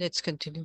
Let's continue.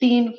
3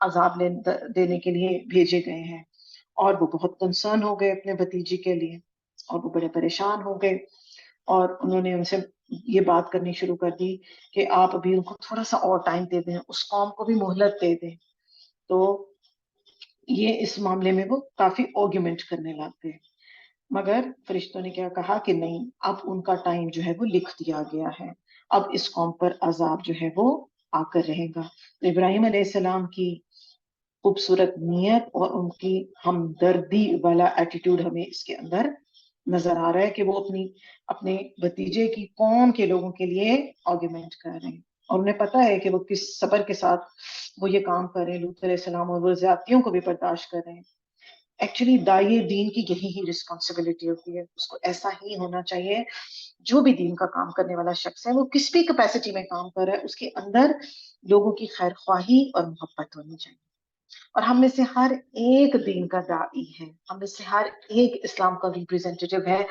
عذاب دینے کے لیے بھیجے گئے ہیں. اور وہ بہت کنسرن ہو گئے اپنے بھتیجی کے لیے, اور وہ بڑے پریشان ہو گئے, اور انہوں نے ان سے یہ بات کرنی شروع کر دی کہ آپ ابھی ان کو تھوڑا سا اور ٹائم دے دیں, اس قوم کو بھی مہلت دے دیں. تو یہ اس معاملے میں وہ کافی آرگیومنٹ کرنے لگتے. مگر فرشتوں نے کیا کہا کہ نہیں, اب ان کا ٹائم جو ہے وہ لکھ دیا گیا ہے, اب اس قوم پر عذاب جو ہے وہ آ کر رہے گا. تو ابراہیم علیہ السلام کی خوبصورت نیت اور ان کی ہمدردی والا ایٹیٹیوڈ ہمیں اس کے اندر نظر آ رہا ہے کہ وہ اپنے بھتیجے کی قوم کے لوگوں کے لیے آرگیومنٹ کر رہے ہیں, اور انہیں پتا ہے کہ وہ کس صبر کے ساتھ وہ یہ کام کر رہے ہیں لوط علیہ السلام, اور وہ زیادتیوں کو بھی برداشت کر رہے ہیں. ایکچولی داعی دین کی یہی ہی رسپانسبلٹی ہوتی ہے, اس کو ایسا ہی ہونا چاہیے. جو بھی دین کا کام کرنے والا شخص ہے وہ کس بھی کیپیسٹی میں کام کر رہا ہے, اس کے اندر لوگوں کی خیر خواہی اور محبت ہونی چاہیے. اور ہم میں سے ہر ایک دین کا داعی ہے, ہم میں سے ہر ایک اسلام کا ریپریزنٹیٹیو ہے,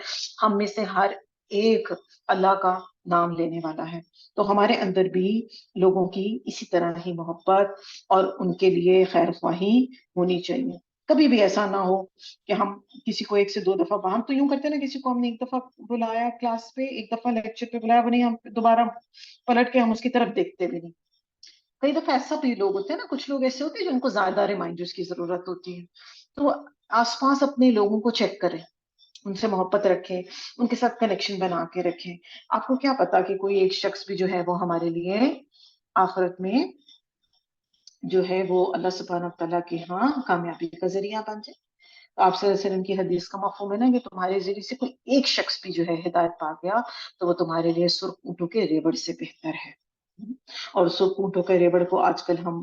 ہم میں سے ہر ایک اللہ کا نام لینے والا ہے. تو ہمارے اندر بھی لوگوں کی اسی طرح ہی محبت اور ان کے لیے خیر خواہی ہونی چاہیے. کبھی بھی ایسا نہ ہو کہ ہم کسی کو 1 سے 2 دفعہ, ہم تو یوں کرتے ہیں نا, کسی کو ہم نے 1 دفعہ بلایا کلاس پہ, 1 دفعہ لیکچر پہ بلایا, وہ نہیں, ہم دوبارہ پلٹ کے ہم اس کی طرف دیکھتے بھی نہیں. کئی دفعہ ایسا بھی لوگ ہوتے ہیں نا, کچھ لوگ ایسے ہوتے ہیں جو ان کو زیادہ ریمائنڈرز کی ضرورت ہوتی ہے. تو آس پاس اپنے لوگوں کو چیک کریں, ان سے محبت رکھیں, ان کے ساتھ کنیکشن بنا کے رکھیں. آپ کو کیا پتا کہ کوئی ایک شخص بھی جو ہے وہ ہمارے لیے آخرت میں جو ہے وہ اللہ سبحانہ تعالیٰ کے ہاں کامیابی کا ذریعہ بن جائے. آپ صلی اللہ علیہ وسلم کی حدیث کا مفہوم ہے نا کہ تمہارے ذریعے سے کوئی ایک شخص بھی جو ہے ہدایت پا گیا تو وہ تمہارے لیے سرخ اونٹوں کے ریوڑ سے بہتر ہے. اور سرخ اونٹوں کے ریوڑ کو آج کل ہم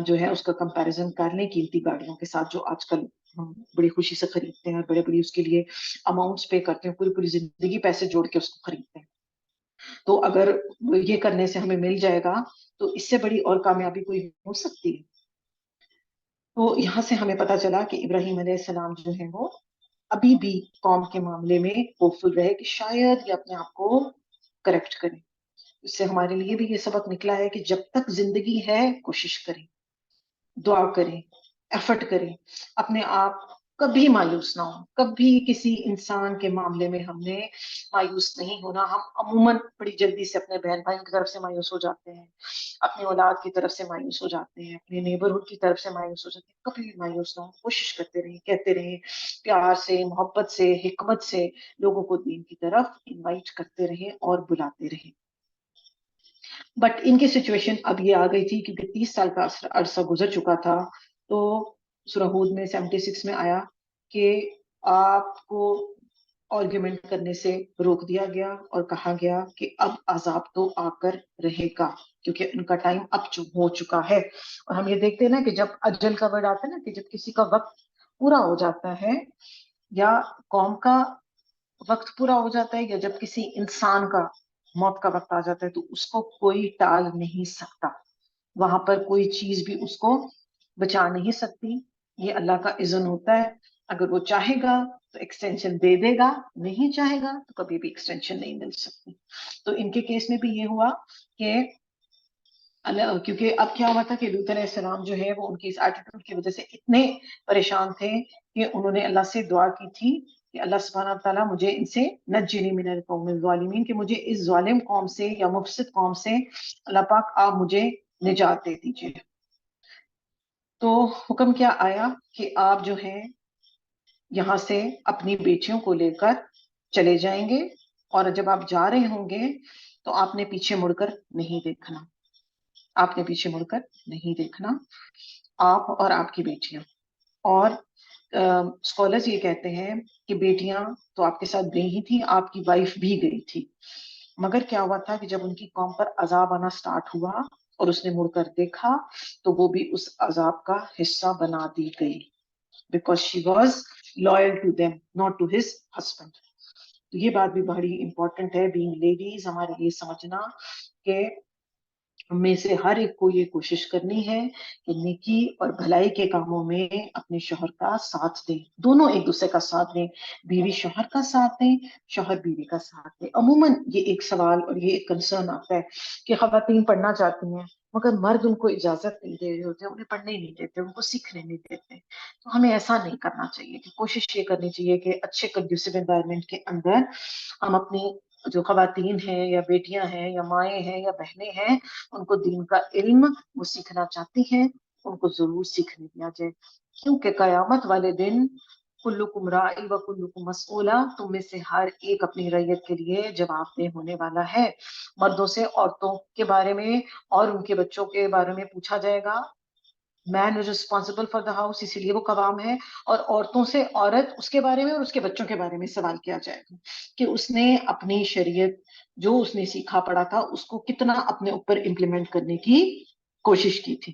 جو ہے اس کا کمپیریزن کر لیں قیمتی گاڑیوں کے ساتھ, جو آج کل ہم بڑی خوشی سے خریدتے ہیں اور بڑے بڑی اس کے لیے اماؤنٹس پے کرتے ہیں, پوری پوری زندگی پیسے جوڑ کے اس کو خریدتے ہیں. تو اگر یہ کرنے سے ہمیں مل جائے گا تو اس سے بڑی اور کامیابی کوئی ہو سکتی ہے. تو یہاں سے ہمیں پتا چلا کہ ابراہیم علیہ السلام جو ہے وہ ابھی بھی قوم کے معاملے میں ہوپفل رہے کہ شاید یہ اپنے آپ کو کریکٹ کریں. اس سے ہمارے لیے بھی یہ سبق نکلا ہے کہ جب تک زندگی ہے کوشش کریں, دعا کریں, ایفرٹ کریں, اپنے آپ کبھی مایوس نہ ہو. کبھی کسی انسان کے معاملے میں ہم نے مایوس نہیں ہونا. ہم عموماً بڑی جلدی سے اپنے بہن بھائیوں کی طرف سے مایوس ہو جاتے ہیں, اپنی اولاد کی طرف سے مایوس ہو جاتے ہیں, اپنے نیبرہڈ کی طرف سے مایوس ہو جاتے ہیں. کبھی بھی مایوس نہ ہو, کوشش کرتے رہیں, کہتے رہیں, پیار سے, محبت سے, حکمت سے لوگوں کو دین کی طرف انوائٹ کرتے رہیں اور بلاتے رہیں. بٹ ان کی سچویشن اب یہ آ گئی تھی کیونکہ 30 سال کا عرصہ گزر چکا تھا. تو سورہ ہود میں 76 میں آیا کہ آپ کو آرگیومنٹ کرنے سے روک دیا گیا اور کہا گیا کہ اب عذاب تو آ کر رہے گا کیونکہ ان کا ٹائم اب ہو چکا ہے. اور ہم یہ دیکھتے ہیں نا کہ جب اجل کا ورڈ آتا ہے نا کہ جب کسی کا وقت پورا ہو جاتا ہے یا قوم کا وقت پورا ہو جاتا ہے یا جب کسی انسان کا موت کا وقت آ جاتا ہے تو اس کو کوئی ٹال نہیں سکتا. وہاں پر کوئی چیز بھی اس کو بچا نہیں سکتی. یہ اللہ کا اذن ہوتا ہے. اگر وہ چاہے گا تو ایکسٹینشن دے دے گا, نہیں چاہے گا تو کبھی بھی ایکسٹینشن نہیں مل سکتی. تو ان کے کیس میں بھی یہ ہوا کہ کیونکہ اب کیا ہوا تھا کہ لوط علیہ السلام جو ہے وہ ان کی اس ایٹیٹیوڈ کی وجہ سے اتنے پریشان تھے کہ انہوں نے اللہ سے دعا کی تھی کہ اللہ سبحانہ تعالیٰ مجھے ان سے نجنی من القوم الظالمین, کہ مجھے اس ظالم قوم سے یا مفسد قوم سے اللہ پاک آپ مجھے نجات دے دیجیے. تو حکم کیا آیا کہ آپ جو ہیں یہاں سے اپنی بیٹیوں کو لے کر چلے جائیں گے, اور جب آپ جا رہے ہوں گے تو آپ نے پیچھے مڑ کر نہیں دیکھنا, آپ نے پیچھے مڑ کر نہیں دیکھنا, آپ اور آپ کی بیٹیاں. اور اسکالرز یہ کہتے ہیں کہ بیٹیاں تو آپ کے ساتھ گئی ہی تھی, آپ کی وائف بھی گئی تھی, مگر کیا ہوا تھا کہ جب ان کی قوم پر عذاب آنا سٹارٹ ہوا اور اس نے مڑ کر دیکھا تو وہ بھی اس عذاب کا حصہ بنا دی گئی, because she was loyal to them, not to his husband. تو یہ بات بھی بڑی امپورٹنٹ ہے, being ladies, ہمارے لیے سمجھنا کہ ہم میں سے ہر ایک کو یہ کوشش کرنی ہے کہ نیکی اور بھلائی کے کاموں میں اپنے شوہر کا ساتھ دیں، دونوں ایک دوسرے کا ساتھ دیں، بیوی شوہر کا ساتھ دیں، شوہر بیوی کا ساتھ دیں۔ عموماً یہ ایک سوال اور یہ ایک کنسرن آتا ہے کہ خواتین پڑھنا چاہتی ہیں مگر مرد ان کو اجازت نہیں دے رہے ہوتے، انہیں پڑھنے نہیں دیتے، ان کو سیکھنے نہیں دیتے۔ تو ہمیں ایسا نہیں کرنا چاہیے، کہ کوشش یہ کرنی چاہیے کہ اچھے کنڈیوسو انوائرمنٹ کے اندر ہم اپنی جو خواتین ہیں یا بیٹیاں ہیں یا مائیں ہیں یا بہنیں ہیں، ان کو دین کا علم وہ سیکھنا چاہتی ہیں، ان کو ضرور سیکھنے دیا جائے، کیونکہ قیامت والے دن کلکم راعی و کلکم مسئولہ، تم میں سے ہر ایک اپنی رعیت کے لیے جواب دہ ہونے والا ہے۔ مردوں سے عورتوں کے بارے میں اور ان کے بچوں کے بارے میں پوچھا جائے گا، man is responsible for the house, اسی لیے وہ قوام ہے، اور عورتوں سے عورت اس کے بارے میں اور اس کے بچوں کے بارے میں سوال کیا جائے گا کہ اس نے اپنی شریعت جو اس نے سیکھا پڑھا تھا اس کو کتنا اپنے اوپر امپلیمنٹ کرنے کی کوشش کی تھی۔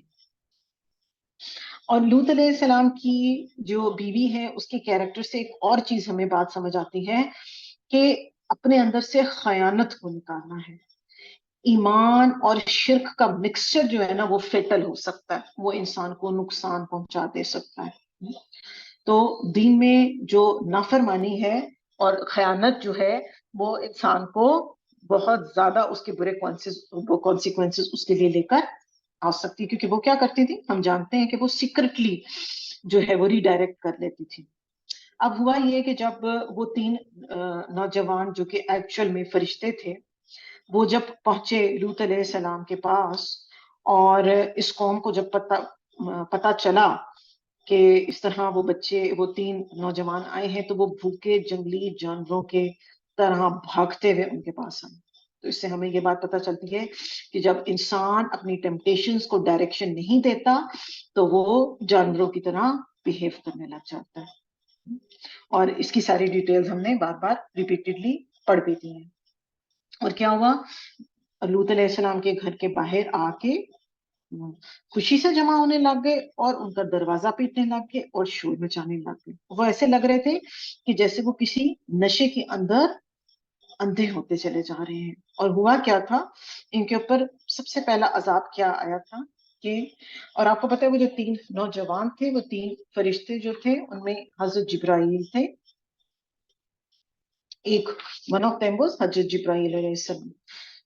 اور لوط علیہ السلام کی جو بیوی ہے اس کے کیریکٹر سے ایک اور چیز ہمیں بات سمجھ آتی ہے کہ اپنے اندر سے خیانت کو نکالنا ہے۔ ایمان اور شرک کا مکسچر جو ہے نا وہ فیٹل ہو سکتا ہے، وہ انسان کو نقصان پہنچا دے سکتا ہے۔ تو دین میں جو نافرمانی ہے اور خیانت جو ہے وہ انسان کو بہت زیادہ اس کے برے کانسیکوینسز اس کے لیے لے کر آ سکتی، کیونکہ وہ کیا کرتی تھی ہم جانتے ہیں کہ وہ سیکرٹلی جو ہے وہ ریڈائریکٹ کر لیتی تھی۔ اب ہوا یہ کہ جب وہ تین نوجوان جو کہ ایکچوئل میں فرشتے تھے، وہ جب پہنچے لوط علیہ السلام کے پاس، اور اس قوم کو جب پتا چلا کہ اس طرح وہ بچے وہ تین نوجوان آئے ہیں، تو وہ بھوکے جنگلی جانوروں کے طرح بھاگتے ہوئے ان کے پاس آئے۔ تو اس سے ہمیں یہ بات پتا چلتی ہے کہ جب انسان اپنی ٹیمپٹیشنز کو ڈائریکشن نہیں دیتا تو وہ جانوروں کی طرح بیہیو کرنے لگ جاتا ہے، اور اس کی ساری ڈیٹیلز ہم نے بار بار ریپیٹڈلی پڑھ بھی دی ہیں۔ اور کیا ہوا، لوط علیہ السلام کے گھر کے باہر آ کے خوشی سے جمع ہونے لگ گئے اور ان کا دروازہ پیٹنے لگ گئے اور شور مچانے لگ گئے۔ وہ ایسے لگ رہے تھے کہ جیسے وہ کسی نشے کے اندر اندھے ہوتے چلے جا رہے ہیں۔ اور ہوا کیا تھا، ان کے اوپر سب سے پہلا عذاب کیا آیا تھا کہ، اور آپ کو پتا ہے وہ جو تین نوجوان تھے، وہ تین فرشتے جو تھے ان میں حضرت جبرائیل تھے، ایک ون آف دیم واز حضرت جبرائیل علیہ السلام۔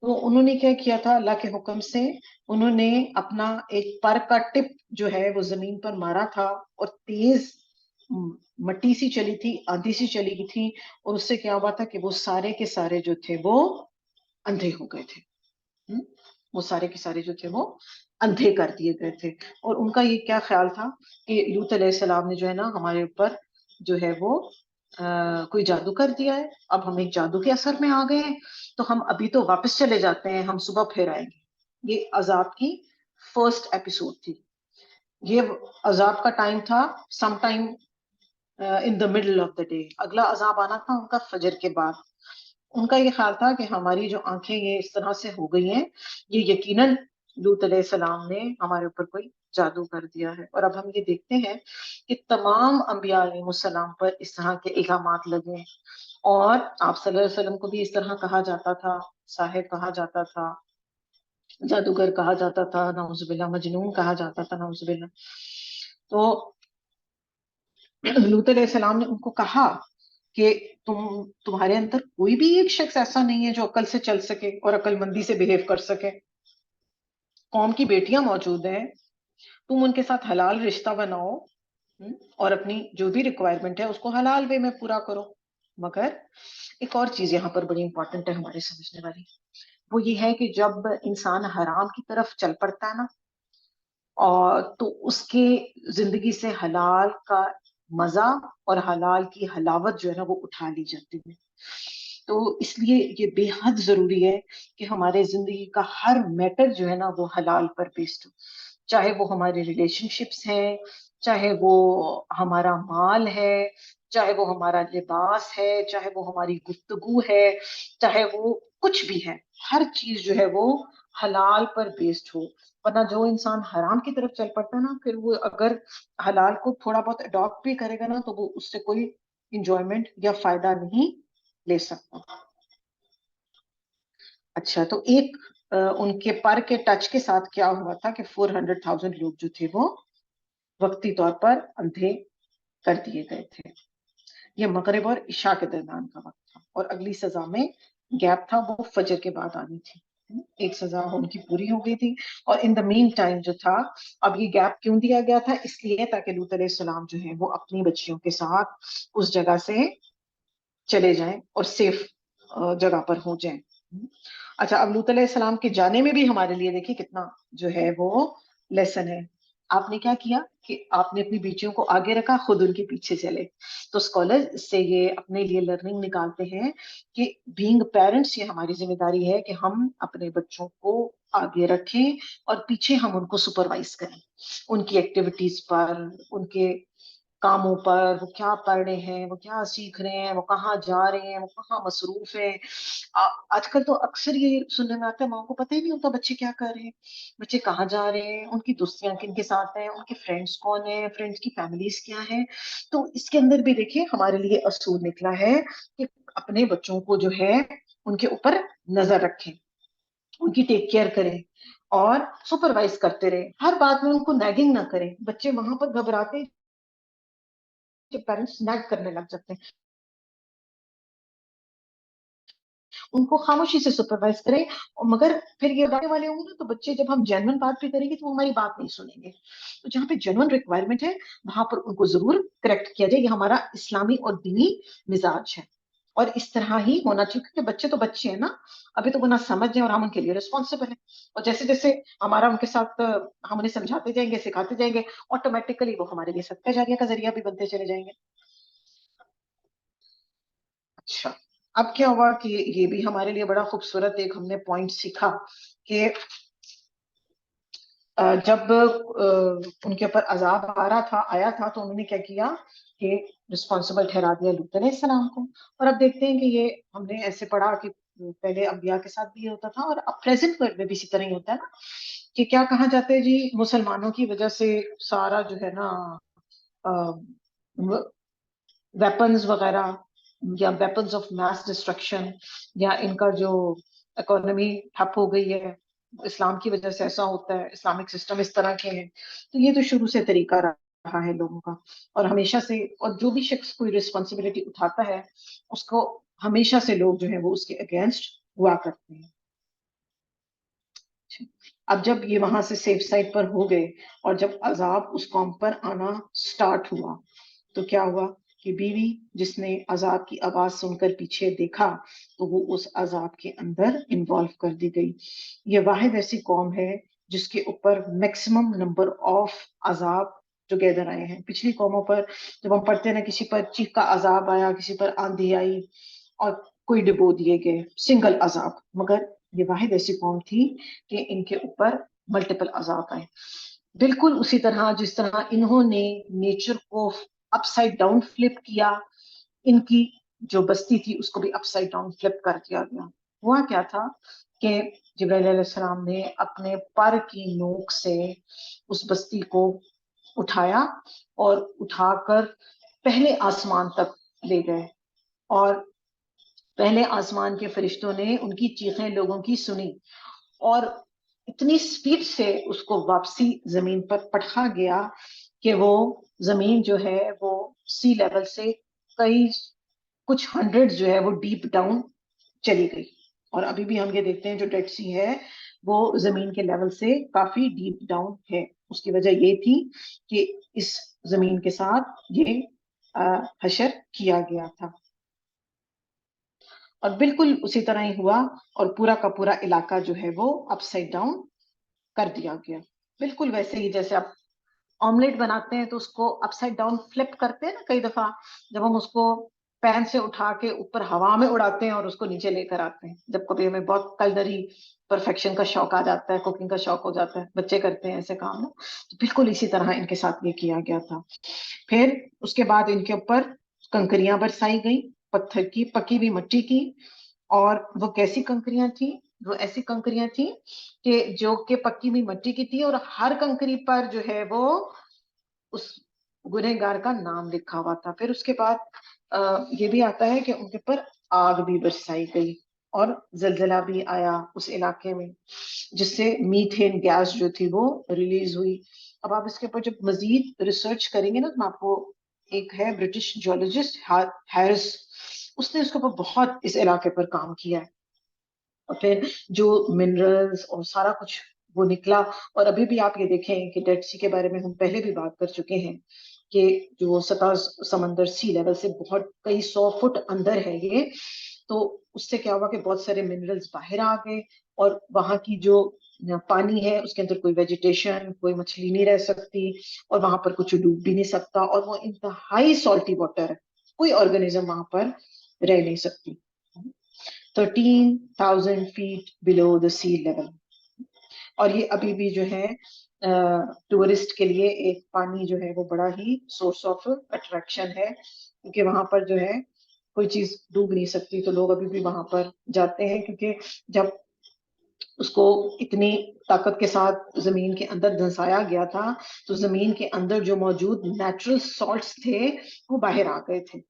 تو انہوں نے کیا کیا تھا، اللہ کے حکم سے انہوں نے اپنا ایک پر کا ٹپ جو ہے وہ زمین پر مارا تھا، اور تیز مٹی سی چلی تھی، آندھی سی چلی گئی تھی، اور اس سے کیا ہوا تھا کہ وہ سارے کے سارے جو تھے وہ اندھے ہو گئے تھے۔ وہ سارے کے سارے جو تھے وہ اندھے کر دیے گئے تھے۔ اور ان کا یہ کیا خیال تھا کہ لوط علیہ السلام نے جو ہے نا ہمارے اوپر جو ہے وہ کوئی جادو کر دیا ہے، اب ہم ایک جادو کے اثر میں آ گئے ہیں، تو ہم ابھی تو واپس چلے جاتے ہیں، ہم صبح پھر آئیں گے۔ یہ عذاب کی فرسٹ ایپیسوڈ تھی، یہ عذاب کا ٹائم تھا some time in the middle of the day. اگلا عذاب آنا تھا ان کا فجر کے بعد۔ ان کا یہ خیال تھا کہ ہماری جو آنکھیں یہ اس طرح سے ہو گئی ہیں، یہ یقیناً لوط علیہ السلام نے ہمارے اوپر کوئی جادو کر دیا ہے۔ اور اب ہم یہ دیکھتے ہیں کہ تمام انبیاء علیہ السلام پر اس طرح کے الہامات لگے، اور آپ صلی اللہ علیہ وسلم کو بھی اس طرح کہا جاتا تھا، ساحر کہا جاتا تھا، جادوگر کہا جاتا تھا، نعوذ باللہ مجنون کہا جاتا تھا، نعوذ باللہ۔ تو لوط علیہ السلام نے ان کو کہا کہ تمہارے اندر کوئی بھی ایک شخص ایسا نہیں ہے جو عقل سے چل سکے اور عقل مندی سے بہیو کر سکے، قوم کی بیٹیاں موجود ہیں، تم ان کے ساتھ حلال رشتہ بناؤ اور اپنی جو بھی ریکوائرمنٹ ہے اس کو حلال وے میں پورا کرو۔ مگر ایک اور چیز یہاں پر بڑی امپورٹنٹ ہے ہمارے سمجھنے والی، وہ یہ ہے کہ جب انسان حرام کی طرف چل پڑتا ہے نا، اور تو اس کے زندگی سے حلال کا مزہ اور حلال کی حلاوت جو ہے نا وہ اٹھا لی جاتی ہے۔ تو اس لیے یہ بے حد ضروری ہے کہ ہمارے زندگی کا ہر میٹر جو ہے نا وہ حلال پر بیسڈ ہو، چاہے وہ ہمارے ریلیشن شپس ہیں، چاہے وہ ہمارا مال ہے، چاہے وہ ہمارا لباس ہے، چاہے وہ ہماری گفتگو ہے، چاہے وہ کچھ بھی ہے، ہر چیز جو ہے وہ حلال پر بیسڈ ہو۔ ورنہ جو انسان حرام کی طرف چل پڑتا ہے نا، پھر وہ اگر حلال کو تھوڑا بہت اڈاپٹ بھی کرے گا نا تو وہ اس سے کوئی انجوائمنٹ یا فائدہ نہیں لے سکتا۔ اچھا، تو ایک ان کے پر کے ٹچ کے ساتھ کیا ہوا تھا کہ 400,000 لوگ جو تھے وہ وقتی طور پر اندھے کر دیے گئے تھے. یہ مغرب اور عشاء کے درمیان کا وقت تھا, اور اگلی سزا میں گیپ تھا وہ فجر کے بعد آنی تھی. ایک سزا ان کی پوری ہو گئی تھی, اور ان دا مین ٹائم جو تھا, اب یہ گیپ کیوں دیا گیا تھا؟ اس لیے تاکہ لوط علیہ السلام جو ہے وہ اپنی بچیوں کے ساتھ اس جگہ سے چلے جائیں اور سیف جگہ پر ہو جائیں. اچھا, اب لوط علیہ السلام کے جانے میں بھی ہمارے لیے دیکھیے کتنا جو ہے وہ لیسن ہے. آپ نے کیا کیا کہ آپ نے اپنی بیٹیوں کو آگے رکھا, خود ان کے پیچھے چلے. تو اسکالر اس سے یہ اپنے لیے لرننگ نکالتے ہیں کہ بینگ پیرنٹس یہ ہماری ذمہ داری ہے کہ ہم اپنے بچوں کو آگے رکھیں اور پیچھے ہم ان کو سپروائز کریں, ان کی ایکٹیویٹیز پر, ان کے کاموں پر, وہ کیا پڑھ رہے ہیں, وہ کیا سیکھ رہے ہیں, وہ کہاں جا رہے ہیں, وہ کہاں مصروف ہیں. آج کل تو اکثر یہ سننے میں آتا ہے ماں کو پتہ ہی نہیں ہوتا بچے کیا کر رہے ہیں, بچے کہاں جا رہے ہیں, ان کی دوستیاں کن کے ساتھ ہیں, ان کے فرینڈس کون ہیں, فرینڈس کی فیملیز کیا ہیں. تو اس کے اندر بھی دیکھیے ہمارے لیے اصول نکلا ہے کہ اپنے بچوں کو جو ہے ان کے اوپر نظر رکھیں, ان کی ٹیک کیئر کریں اور سپروائز کرتے رہیں. ہر بات میں ان کو نیگنگ نہ کریں. بچے وہاں پر گھبراتے پیرنٹس نیگ کرنے لگ جاتے ہیں, ان کو خاموشی سے سپروائز کریں. مگر پھر یہ بتانے والے ہوں گے نا, تو بچے جب ہم جینون بات بھی کریں گے تو وہ ہماری بات نہیں سنیں گے. تو جہاں پہ جینون ریکوائرمنٹ ہے وہاں پر ان کو ضرور کریکٹ کیا جائے. یہ ہمارا اسلامی اور دینی مزاج ہے, اور اس طرح ہی ہونا چاہیے, کیونکہ بچے تو بچے ہیں نا, ابھی تو وہ نہ سمجھ جائیں اور ہم ان کے لیے ریسپانسبل ہیں. اور جیسے جیسے ہمارا ان کے ساتھ ہم انہیں سمجھاتے جائیں گے, سکھاتے جائیں گے, آٹومیٹیکلی وہ ہمارے لیے صدقہ جاریہ کا ذریعہ بھی بنتے چلے جائیں گے. اچھا, اب کیا ہوا کہ یہ بھی ہمارے لیے بڑا خوبصورت ایک ہم نے پوائنٹ سیکھا کہ جب ان کے اوپر عذاب آیا تھا تو انہوں نے کیا کیا کہ رسپانسبل ٹھہرا دیا لوط علیہ السلام کو. اور اب دیکھتے ہیں کہ یہ ہم نے ایسے پڑھا کہ پہلے انبیاء کے ساتھ بھی یہ ہوتا تھا, اور اب پریزنٹ ورلڈ میں بھی اسی طرح ہی ہوتا ہے نا, کہ کیا کہا جاتا ہے جی, مسلمانوں کی وجہ سے سارا جو ہے نا ویپنز وغیرہ یا ویپنز آف میس ڈسٹرکشن, یا ان کا جو اکانومی ٹھپ ہو گئی ہے, اسلام کی وجہ سے ایسا ہوتا ہے, اسلامک سسٹم اس طرح کے ہیں. تو یہ تو شروع سے طریقہ رہا ہے لوگوں کا, اور ہمیشہ سے, اور جو بھی شخص کوئی رسپانسبلٹی اٹھاتا ہے اس کو ہمیشہ سے لوگ جو ہیں وہ اس کے اگینسٹ ہوا کرتے ہیں. اب جب یہ وہاں سے سیف سائڈ پر ہو گئے اور جب عذاب اس قوم پر آنا سٹارٹ ہوا, تو کیا ہوا کہ بیوی جس نے عذاب کی آواز سن کر پیچھے دیکھا تو وہ اس عذاب کے اندر انوالو کر دی گئی. یہ واحد ایسی قوم ہے جس کے اوپر میکسیمم نمبر آف عذاب ٹوگیدر آئے ہیں. پچھلی قوموں پر جب ہم پڑھتے ہیں نا, کسی پر چیخ کا عذاب آیا, کسی پر آندھی آئی اور کوئی ڈبو دیے گئے, سنگل عذاب. مگر یہ واحد ایسی قوم تھی کہ ان کے اوپر ملٹیپل عذاب آئے. بالکل اسی طرح جس طرح انہوں نے نیچر کو اپ سائڈ ڈاؤن فلپ کیا, ان کی جو بستی تھی اس کو بھی اپ سائڈ ڈاؤن فلپ کر دیا گیا. ہوا کیا تھا کہ جبرائیل علیہ السلام نے اپنے پر کی نوک سے اس بستی کو اٹھایا اور اٹھا کر پہلے آسمان تک لے گئے, اور پہلے آسمان کے فرشتوں نے ان کی چیخیں لوگوں کی سنی, اور اتنی سپیڈ سے اس کو واپسی زمین پر پٹھا گیا کہ وہ زمین جو ہے وہ سی لیول سے کئی کچھ ہنڈریڈ جو ہے وہ ڈیپ ڈاؤن چلی گئی. اور ابھی بھی ہم یہ دیکھتے ہیں جو ڈیڈ سی ہے وہ زمین کے لیول سے کافی ڈیپ ڈاؤن ہے. اس کی وجہ یہ تھی کہ اس زمین کے ساتھ یہ حشر کیا گیا تھا. اور بالکل اسی طرح ہی ہوا, اور پورا کا پورا علاقہ جو ہے وہ اپ سائڈ ڈاؤن کر دیا گیا. بالکل ویسے ہی جیسے آپ آملیٹ بناتے ہیں تو اس کو اپ سائڈ ڈاؤن فلپ کرتے ہیں نا, کئی دفعہ جب ہم اس کو پین سے اٹھا کے اوپر ہوا میں اڑاتے ہیں اور اس کو نیچے لے کر آتے ہیں, جب کبھی ہمیں بہت کلنری پرفیکشن کا شوق آ جاتا ہے, کوکنگ کا شوق ہو جاتا ہے, بچے کرتے ہیں ایسے کام, تو بالکل اسی طرح ان کے ساتھ یہ کیا گیا تھا. پھر اس کے بعد ان کے اوپر کنکریاں برسائی گئی, پتھر کی, پکی ہوئی مٹی کی. اور وہ کیسی کنکریاں تھیں؟ وہ ایسی کنکریاں تھیں کہ جو کہ پکی ہوئی مٹی کی تھی, اور ہر کنکری پر جو ہے وہ اس گنہگار کا نام لکھا ہوا تھا. پھر اس کے بعد یہ بھی آتا ہے کہ ان کے پر آگ بھی برسائی گئی. اور زلزلہ بھی آیا اس علاقے میں جس سے میتھین گیس جو تھی وہ ریلیز ہوئی. اب آپ اس کے اوپر جب مزید ریسرچ کریں گے نا تو آپ کو ایک ہے برٹش جیولوجسٹ ہیرس, اس نے اس کے اوپر بہت اس علاقے پر کام کیا ہے اور پھر جو منرلز اور سارا کچھ وہ نکلا. اور ابھی بھی آپ یہ دیکھیں کہ ڈیڈ سی کے بارے میں ہم پہلے بھی بات کر چکے ہیں کہ جو سطح سمندر سی لیول سے بہت کئی 100 فٹ اندر ہے یہ, تو اس سے کیا ہوا کہ بہت سارے منرلز باہر آ گئے اور وہاں کی جو پانی ہے اس کے اندر کوئی ویجیٹیشن, کوئی مچھلی نہیں رہ سکتی اور وہاں پر کچھ ڈوب بھی نہیں سکتا, اور وہ انتہائی سالٹی واٹر ہے, کوئی آرگنیزم وہاں پر رہ نہیں سکتی. 13,000 feet below the sea level. اور یہ ابھی بھی جو ہے ٹورسٹ کے لیے ایک پانی جو ہے وہ بڑا ہی سورس آف اٹریکشن ہے, کیونکہ وہاں پر جو ہے کوئی چیز ڈوب نہیں سکتی, تو لوگ ابھی بھی وہاں پر جاتے ہیں, کیونکہ جب اس کو اتنی طاقت کے ساتھ زمین کے اندر دھنسایا گیا تھا تو زمین کے اندر جو موجود نیچرل سالٹس تھے وہ باہر آ گئے تھے.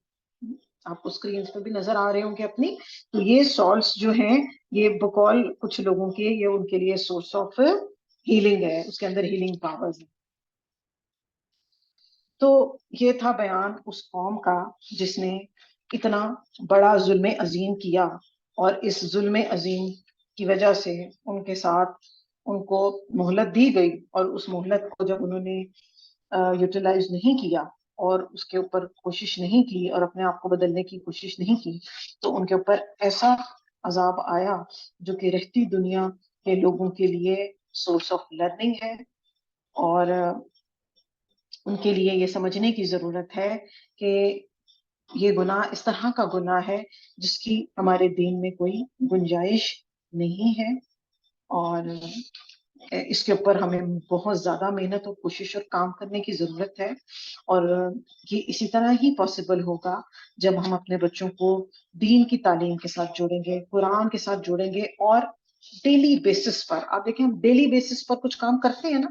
آپ کو اسکرین پہ بھی نظر آ رہے ہوں گے اپنی, تو یہ سالٹس جو ہیں یہ بقول کچھ لوگوں کے یہ ان کے لیے سورس آف ہیلنگ ہے, اس کے اندر ہیلنگ پاورز ہیں. تو یہ تھا بیان اس قوم کا جس نے اتنا بڑا ظلم عظیم کیا, اور اس ظلم عظیم کی وجہ سے ان کے ساتھ ان کو مہلت دی گئی, اور اس مہلت کو جب انہوں نے یوٹیلائز نہیں کیا اور اس کے اوپر کوشش نہیں کی اور اپنے آپ کو بدلنے کی کوشش نہیں کی, تو ان کے اوپر ایسا عذاب آیا جو کہ رہتی دنیا کے لوگوں کے لیے سورس آف لرننگ ہے. اور ان کے لیے یہ سمجھنے کی ضرورت ہے کہ یہ گناہ اس طرح کا گناہ ہے جس کی ہمارے دین میں کوئی گنجائش نہیں ہے, اور اس کے اوپر ہمیں بہت زیادہ محنت اور کوشش اور کام کرنے کی ضرورت ہے. اور یہ اسی طرح ہی پاسبل ہوگا جب ہم اپنے بچوں کو دین کی تعلیم کے ساتھ جوڑیں گے, قرآن کے ساتھ جوڑیں گے, اور ڈیلی بیسس پر, آپ دیکھیں ہم ڈیلی بیسس پر کچھ کام کرتے ہیں نا,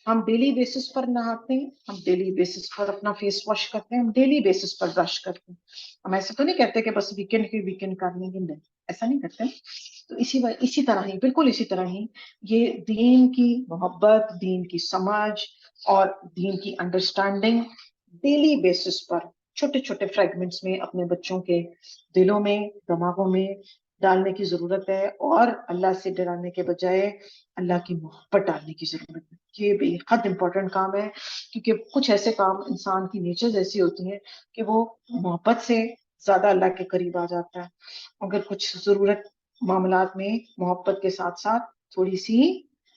ہم ڈیلی بیسس پر نہاتے ہیں, ہم ڈیلی بیسس پر اپنا فیس واش کرتے ہیں, ہم ڈیلی بیسس پر برش کرتے ہیں. ہم ایسا تو نہیں کہتے کہ بس ویکینڈ کے ویکینڈ کر لیں گے, نہیں, ایسا نہیں کرتے. تو اسی طرح ہی, بالکل اسی طرح ہی یہ دین کی محبت, دین کی سمجھ اور دین کی انڈرسٹینڈنگ ڈیلی بیسس پر چھوٹے چھوٹے فریگمنٹس میں اپنے بچوں کے دلوں میں, دماغوں میں ڈالنے کی ضرورت ہے, اور اللہ سے ڈرانے کے بجائے اللہ کی محبت ڈالنے کی ضرورت ہے. یہ بے حد امپورٹنٹ کام ہے, کیونکہ کچھ ایسے کام انسان کی نیچر ایسی ہوتی ہیں کہ وہ محبت سے زیادہ اللہ کے قریب آ جاتا ہے. اگر کچھ ضرورت معاملات میں محبت کے ساتھ ساتھ تھوڑی سی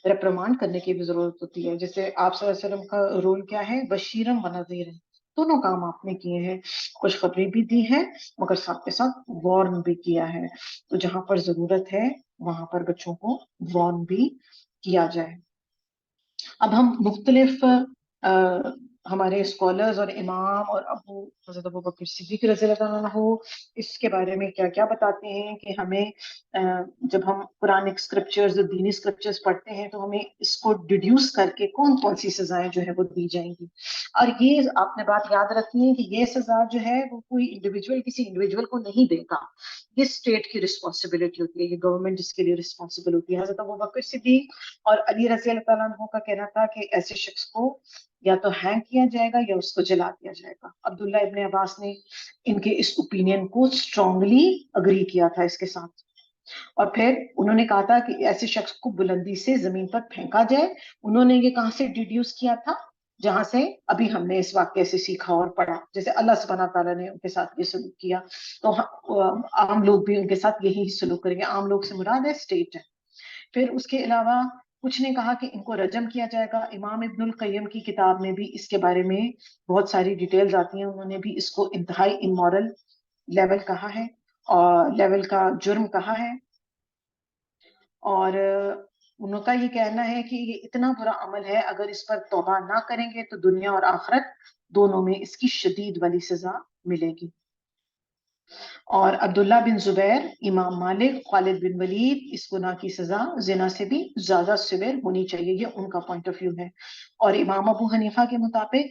ریپرمانڈ کرنے کی بھی ضرورت ہوتی ہے. جیسے آپ صلی اللہ علیہ وسلم کا رول کیا ہے, بشیرم و نذیرم, دونوں کام آپ نے کیے ہیں, خوشخبری بھی دی ہے مگر ساتھ کے ساتھ وارن بھی کیا ہے. تو جہاں پر ضرورت ہے وہاں پر بچوں کو وارن بھی کیا جائے. اب ہم مختلف ہمارے اسکالرز اور امام اور حضرت ابو بکر صدیق رضی اللہ عنہ اس کے بارے میں کیا کیا بتاتے ہیں کہ ہمیں جب ہم قرآنک اسکرپچرز اور دینی اسکرپچرز پڑھتے ہیں تو ہمیں اس کو ڈیڈیوس کر کے کون کون سی سزائیں جو ہے وہ دی جائیں گی. اور یہ آپ نے بات یاد رکھنی ہے کہ یہ سزا جو ہے وہ کوئی انڈیویجول کسی انڈیویجول کو نہیں دے گا, یہ اسٹیٹ کی رسپانسبلٹی ہوتی ہے, یہ گورنمنٹ جس کے لیے رسپانسبل ہوتی ہے. حضرت ابو بکر صدیق اور علی رضی اللہ تعالیٰ عنہ کا کہنا تھا کہ ایسے شخص کو یا تو ہینگ کیا جائے گا یا اس کو جلا دیا جائے گا. عبداللہ ابن عباس نے ان کے اس اوپینین کو اسٹرانگلی اگری کیا تھا اس کے ساتھ, اور پھر انہوں نے کہا تھا کہ ایسے شخص کو بلندی سے زمین پر پھینکا جائے. انہوں نے یہ کہاں سے ڈیڈیوس کیا تھا, جہاں سے ابھی ہم نے اس واقعے سے سیکھا اور پڑھا, جیسے اللہ سبحانہ تعالیٰ نے ان کے ساتھ یہ سلوک کیا تو عام لوگ بھی ان کے ساتھ یہی سلوک کریں گے. عام لوگ سے مراد ہے اسٹیٹ ہے. پھر اس کے علاوہ کچھ نے کہا کہ ان کو رجم کیا جائے گا. امام ابن القیم کی کتاب میں بھی اس کے بارے میں بہت ساری ڈیٹیلز آتی ہیں, انہوں نے بھی اس کو انتہائی امورل لیول کہا ہے اور لیول کا جرم کہا ہے, اور ان کا یہ کہنا ہے کہ یہ اتنا برا عمل ہے, اگر اس پر توبہ نہ کریں گے تو دنیا اور آخرت دونوں میں اس کی شدید والی سزا ملے گی. اور عبداللہ بن زبیر, امام مالک, خالد بن ولید, اس گناہ کی سزا زنا سے بھی زیادہ سیویر ہونی چاہیے, یہ ان کا پوائنٹ آف ویو ہے. اور امام ابو حنیفہ کے مطابق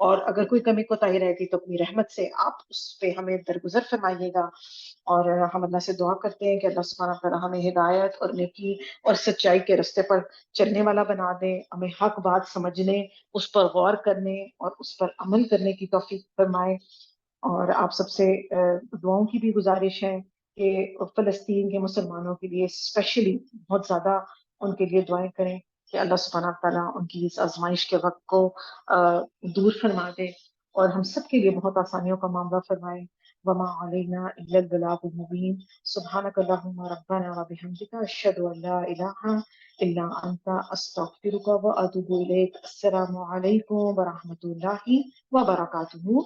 اور اگر کوئی کمی کوتاہی رہ گئی تو اپنی رحمت سے آپ اس پہ ہمیں درگزر فرمائیے گا. اور ہم اللہ سے دعا کرتے ہیں کہ اللہ سبحانہ تعالیٰ ہمیں ہدایت اور نیکی اور سچائی کے راستے پر چلنے والا بنا دے, ہمیں حق بات سمجھنے, اس پر غور کرنے اور اس پر عمل کرنے کی توفیق فرمائے. اور آپ سب سے دعاؤں کی بھی گزارش ہے کہ فلسطین کے مسلمانوں کے لیے اسپیشلی بہت زیادہ ان کے لیے دعائیں کریں کہ اللہ سبحانہ تعالیٰ ان کی اس آزمائش کے وقت کو دور فرما دے اور ہم سب کے لیے بہت آسانیوں کا معاملہ فرمائے. وما علینا الا البلاغ المبین. سبحانک اللہم ربنا وبحمدک اشہد ان لا الہ الا انت استغفرک واتوب الیک. السلام علیکم ورحمۃ اللہ وبرکاتہ.